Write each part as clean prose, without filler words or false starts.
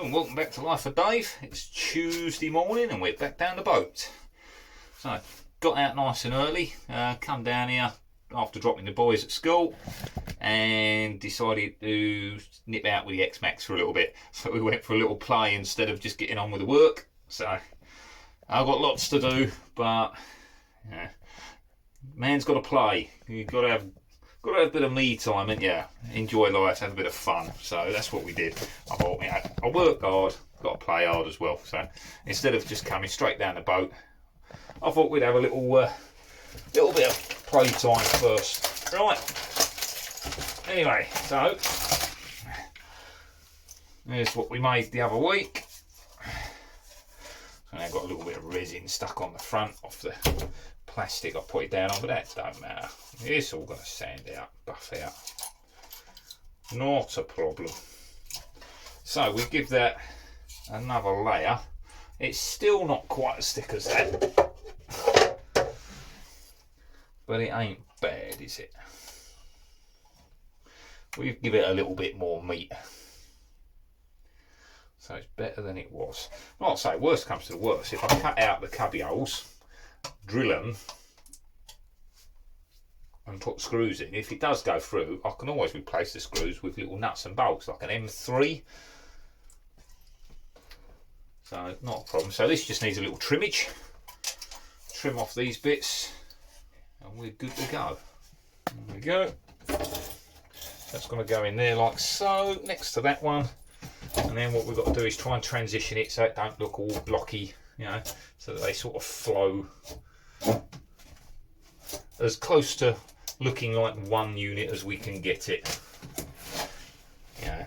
and welcome back to Life of Dave. It's Tuesday morning and we're back down the boat. So, got out nice and early, come down here after dropping the boys at school and decided to nip out with the X-Max for a little bit. So we went for a little play instead of just getting on with the work. So, I've got lots to do, but yeah, man's got to play. You've got to have a bit of me time, and yeah, enjoy life, have a bit of fun. So that's what we did. I thought, you know, I work hard, got to play hard as well. So instead of just coming straight down the boat, I thought we'd have a little bit of play time first. Right. Anyway, so here's what we made the other week. So now I've got a little bit of resin stuck on the front off the plastic I put it down on, but that don't matter. It's all going to sand out, buff out. Not a problem. So we give that another layer. It's still not quite as thick as that, but it ain't bad, is it? We give it a little bit more meat, so it's better than it was. Like I say, worst comes to the worst, if I cut out the cubby holes, drill them and put screws in, if it does go through, I can always replace the screws with little nuts and bolts like an M3. So not a problem. So this just needs a little trimmage. Trim off these bits and we're good to go. There we go. That's going to go in there like so, next to that one. And then what we've got to do is try and transition it so it don't look all blocky, you know, so that they sort of flow as close to looking like one unit as we can get it. Yeah.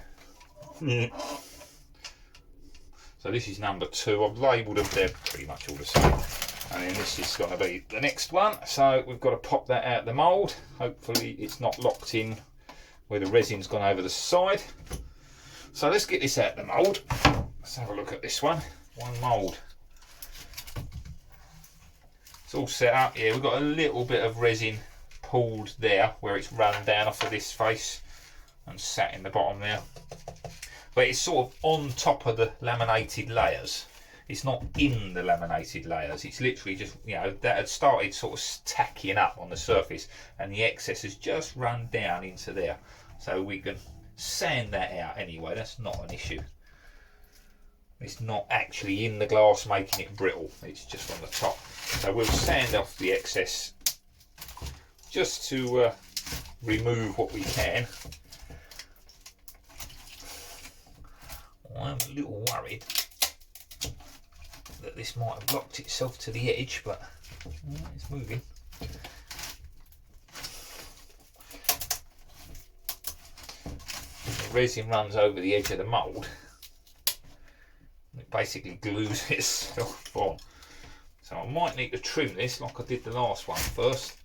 So this is number 2. I've labelled them, they're pretty much all the same. And then this is going to be the next one. So we've got to pop that out of the mould. Hopefully it's not locked in where the resin's gone over the side. So let's get this out of the mould. Let's have a look at this one. One mould. It's all set up here. We've got a little bit of resin pulled there where it's run down off of this face and sat in the bottom there. But it's sort of on top of the laminated layers. It's not in the laminated layers. It's literally just, you know, that had started sort of tacking up on the surface and the excess has just run down into there. So we can sand that out anyway. That's not an issue. It's not actually in the glass making it brittle. It's just on the top. So we'll sand off the excess just to remove what we can. I'm a little worried that this might have locked itself to the edge, but it's moving. The resin runs over the edge of the mould. It basically glues itself on. So I might need to trim this like I did the last one first.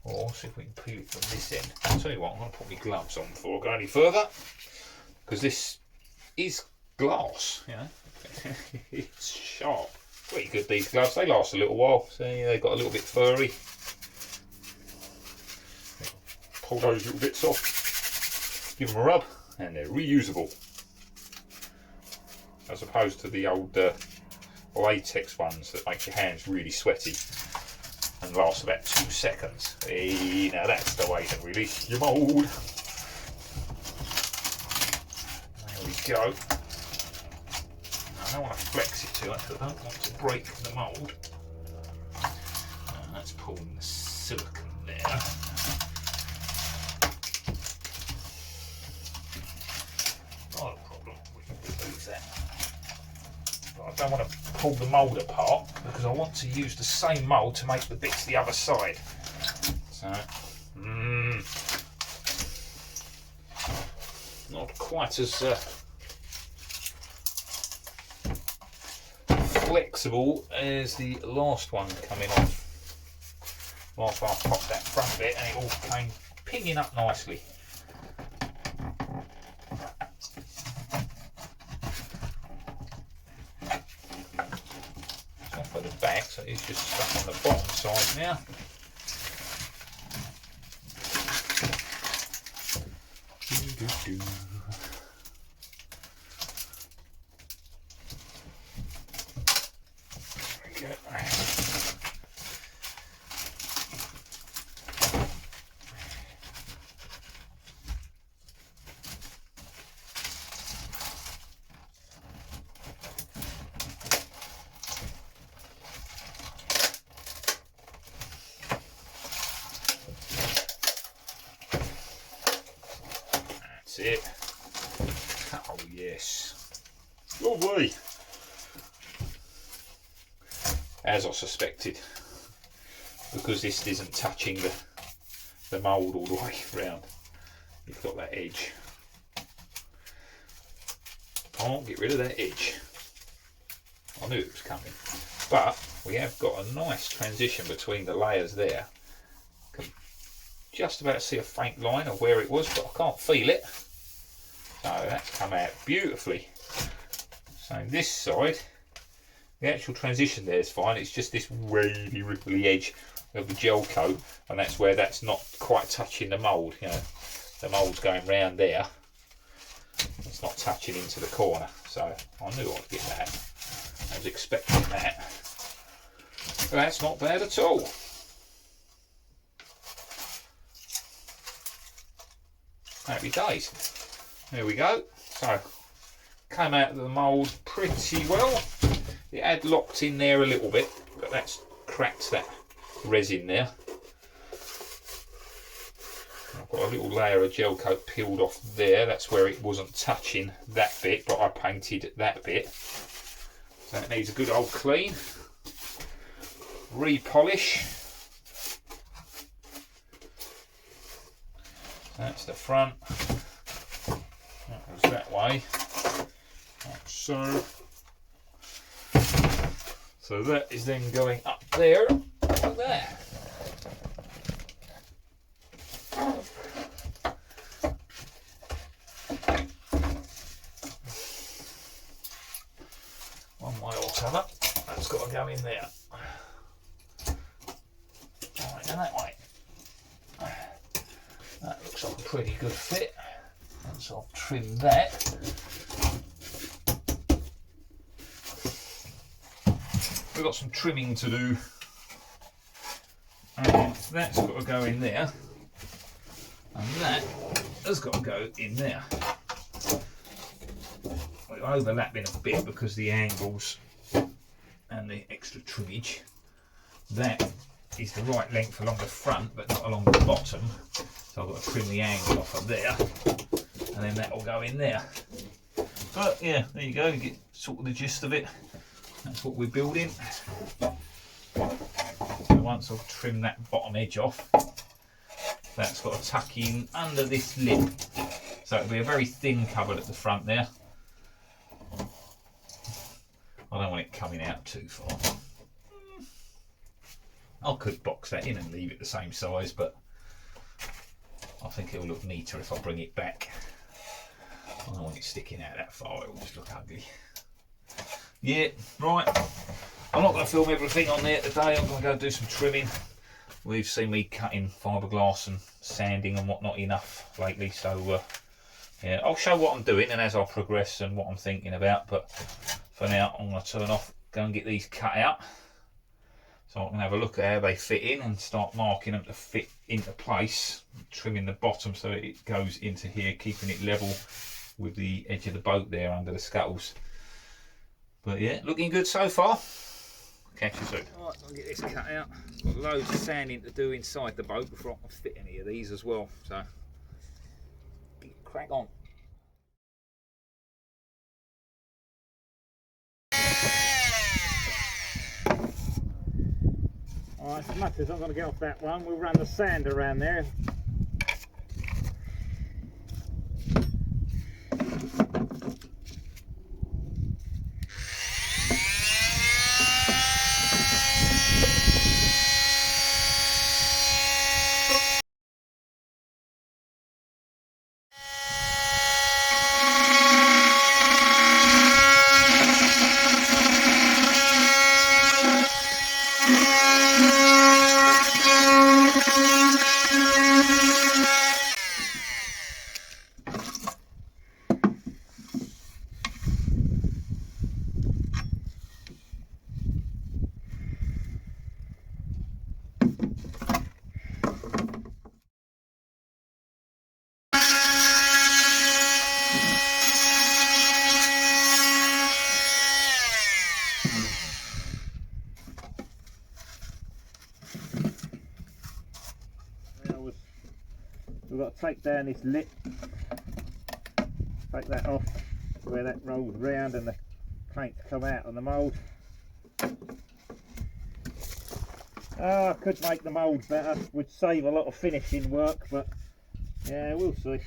Or see if we can peel it from this end. I'll tell you what, I'm going to put my gloves on before I go any further. Because this is glass, you know. It's sharp. Pretty good, these gloves. They last a little while. So yeah, they've got a little bit furry. Pull those little bits off. Give them a rub. And they're reusable. As opposed to the old latex ones that make your hands really sweaty and last about 2 seconds. Hey, now that's the way to release your mould. There we go. I don't want to flex it too much, I don't want to break the mould. Let's pull in the silicone there. Not a problem, we can lose that. But I don't want to pull the mould apart because I want to use the same mould to make the bits the other side. So, not quite as flexible as the last one coming off. Last one I popped that front bit and it all came pinging up nicely. For the back, so it's just stuck on the bottom side now. That's it. Oh yes. Lovely. As I suspected, because this isn't touching the mould all the way round, you've got that edge. Can't get rid of that edge. I knew it was coming, but we have got a nice transition between the layers there. Can just about see a faint line of where it was, but I can't feel it. So that's come out beautifully. So this side, the actual transition there is fine. It's just this wavy, ripply edge of the gel coat, and that's where that's not quite touching the mould. You know, the mould's going round there. It's not touching into the corner. So I knew I'd get that. I was expecting that. But that's not bad at all. Happy days. There we go. So came out of the mould pretty well. It had locked in there a little bit, but that's cracked that resin there. I've got a little layer of gel coat peeled off there. That's where it wasn't touching that bit, but I painted that bit. So it needs a good old clean. Repolish. That's the front. That was that way. Like so. So that is then going up there, like that. One way or t'other, that's got to go in there. Right, and that way. That looks like a pretty good fit. Once I've trimmed that. We've got some trimming to do, and that's got to go in there, and that has got to go in there. We're overlapping a bit because the angles and the extra trimmage. That is the right length along the front, but not along the bottom. So I've got to trim the angle off of there, and then that will go in there. But yeah, there you go. You get sort of the gist of it. That's what we're building. So once I've trimmed that bottom edge off, that's got to tuck in under this lip. So it'll be a very thin cupboard at the front there. I don't want it coming out too far. I could box that in and leave it the same size, but I think it'll look neater if I bring it back. I don't want it sticking out that far, it'll just look ugly. Yeah, right. I'm not going to film everything on there today. I'm going to go do some trimming. We've seen me cutting fiberglass and sanding and whatnot enough lately, so yeah, I'll show what I'm doing and as I progress and what I'm thinking about. But for now, I'm going to turn off, go and get these cut out, so I can have a look at how they fit in and start marking them to fit into place. Trimming the bottom so it goes into here, keeping it level with the edge of the boat there under the scuttles. But yeah, looking good so far. Catch you soon. Right, I'll get this cut out. Got loads of sanding to do inside the boat before I can fit any of these as well. So, crack on. Alright, as much as I'm going to get off that one, we'll run the sand around there. We've got to take down this lip Take that off where that rolls round and the paint come out on the mould. I could make the mould better, would save a lot of finishing work, but yeah, we'll see.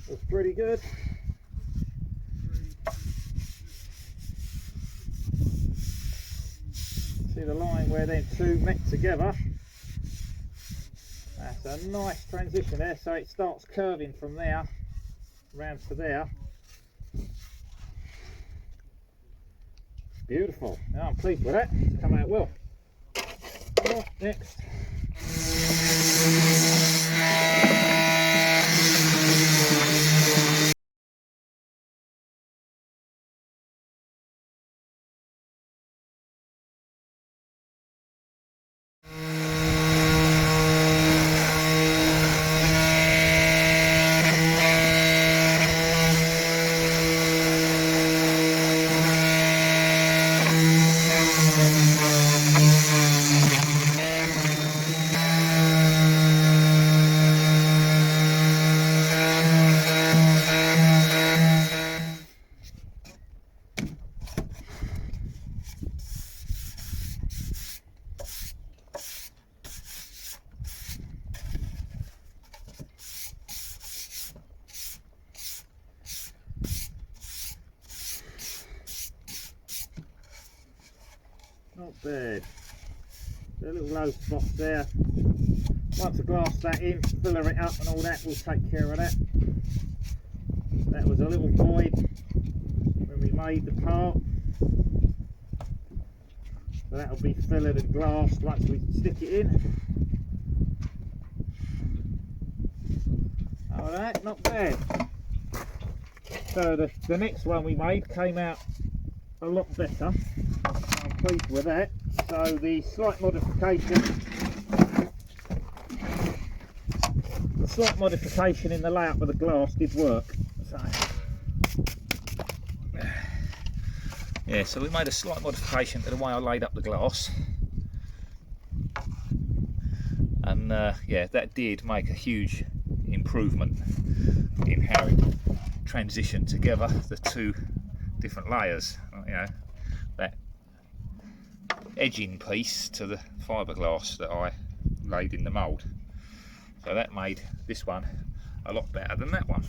Looks pretty good. See the line where them two met together? That's a nice transition there, so it starts curving from there round to there. Beautiful. Now I'm pleased with that. It's come out well. Right, next. Not bad. There are little low spots there. Once I glass that in, filler it up and all that, we'll take care of that. That was a little void when we made the part. So that'll be fillered and glassed once we stick it in. Alright, not bad. So the next one we made came out a lot better. I'm pleased with that. So the slight modification in the layout of the glass did work. So yeah, so we made a slight modification to the way I laid up the glass, and yeah, that did make a huge improvement in how it transitioned together the two different layers. You know, that edging piece to the fiberglass that I laid in the mould. So that made this one a lot better than that one,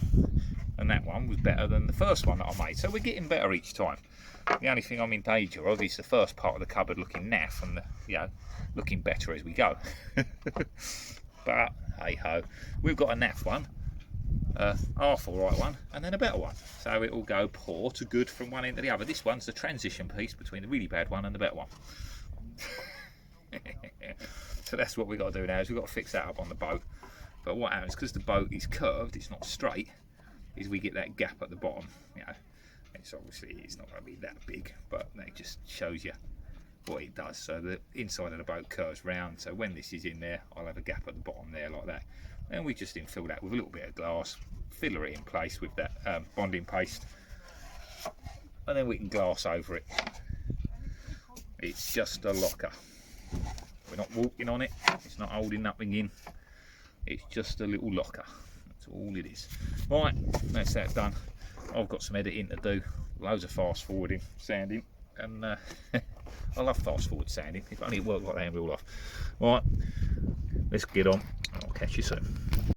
and that one was better than the first one that I made. So we're getting better each time. The only thing I'm in danger of is the first part of the cupboard looking naff and looking better as we go. But hey ho, we've got a naff one, half alright one, and then a better one. So it will go poor to good from one end to the other. This one's the transition piece between the really bad one and the better one. So that's what we've got to do now, is we've got to fix that up on the boat. But what happens, because the boat is curved, it's not straight, is we get that gap at the bottom. It's obviously it's not going to be that big, but that just shows you what it does. So the inside of the boat curves round, so when this is in there, I'll have a gap at the bottom there like that. And we just infill that with a little bit of glass, filler it in place with that bonding paste, and then we can glass over it. It's just a locker. We're not walking on it, it's not holding nothing in, it's just a little locker. That's all it is. Right, that's that done. I've got some editing to do, loads of fast forwarding, sanding, and I love fast forward sanding. If only it worked like that in real life. Right, let's get on. I'll catch you soon.